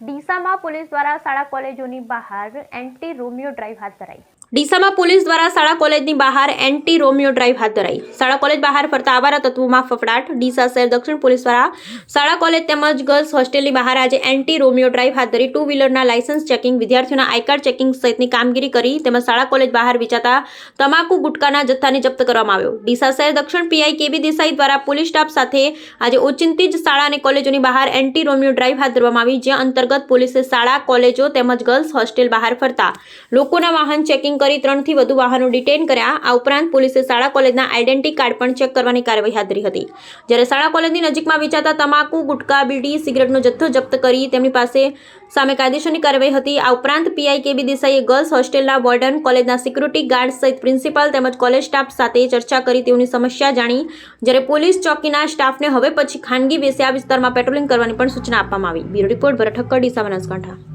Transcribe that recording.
ડીસામાં police દ્વારા શાળા કોલેજોની બહાર એન્ટી રોમિયો ડ્રાઈવ હાથ ધરાઈ. ડીસામાં પોલીસ દ્વારા શાળા કોલેજની બહાર એન્ટી રોમિયો ડ્રાઈવ હાથ ધરાઈ. શાળા કોલેજ બહાર ફરતા આવારા તત્વોમાં ફફડાટ. ડીસા શહેર દક્ષિણ પોલીસ દ્વારા શાળા કોલેજ તેમજ ગર્લ્સ હોસ્ટેલની બહાર આજે એન્ટી રોમિયો ડ્રાઈવ હાથ ધરી ટુ વ્હીલરના લાયસન્સ ચેકિંગ, વિદ્યાર્થીઓના આઈ કાર્ડ ચેકિંગ સહિતની કામગીરી કરી તેમજ શાળા કોલેજ બહાર વેચાતા તમાકુ ગુટકાના જથ્થાને જપ્ત કરવામાં આવ્યો. ડીસા શહેર દક્ષિણ પીઆઈ કેબી દેસાઈ દ્વારા પોલીસ સ્ટાફ સાથે આજે ઓચિંતી જ શાળા અને કોલેજોની બહાર એન્ટી રોમિયો ડ્રાઈવ હાથ ધરવામાં આવી, જે અંતર્ગત પોલીસે શાળા કોલેજો તેમજ ગર્લ્સ હોસ્ટેલ બહાર ફરતા લોકોના વાહન ચેકિંગ કરી 3 થી વધુ વાહનો ડિટેઇન કર્યા. આ ઉપરાંત પોલીસે શાળા કોલેજના આઈડેન્ટિટી કાર્ડ પણ ચેક કરવાની કાર્યવાહી હાથ ધરી હતી. જ્યારે શાળા કોલેજની નજીકમાં વેચાતા તમાકુ, ગુટકા, બીડી, સિગરેટનો જથ્થો જપ્ત કરી તેમની પાસે સામે કાયદેસરની કાર્યવાહી હતી. આ ઉપરાંત પીઆઈ કેબી દેસાઈએ ગર્લ્સ હોસ્ટેલના વોર્ડન, કોલેજના સિક્યુરિટી ગાર્ડ સહિત પ્રિન્સિપાલ તેમજ કોલેજ સ્ટાફ સાથે ચર્ચા કરી તેઓની સમસ્યા જાણી. જ્યારે પોલીસ ચોકીના સ્ટાફને હવે પછી ખાનગી વેશ્યા વિસ્તારમાં પેટ્રોલિંગ કરવાની પણ સૂચના આપવામાં આવી. બ્યુરો રિપોર્ટ ભરત ઠક્કર, ડીસા, બનાસકાંઠા.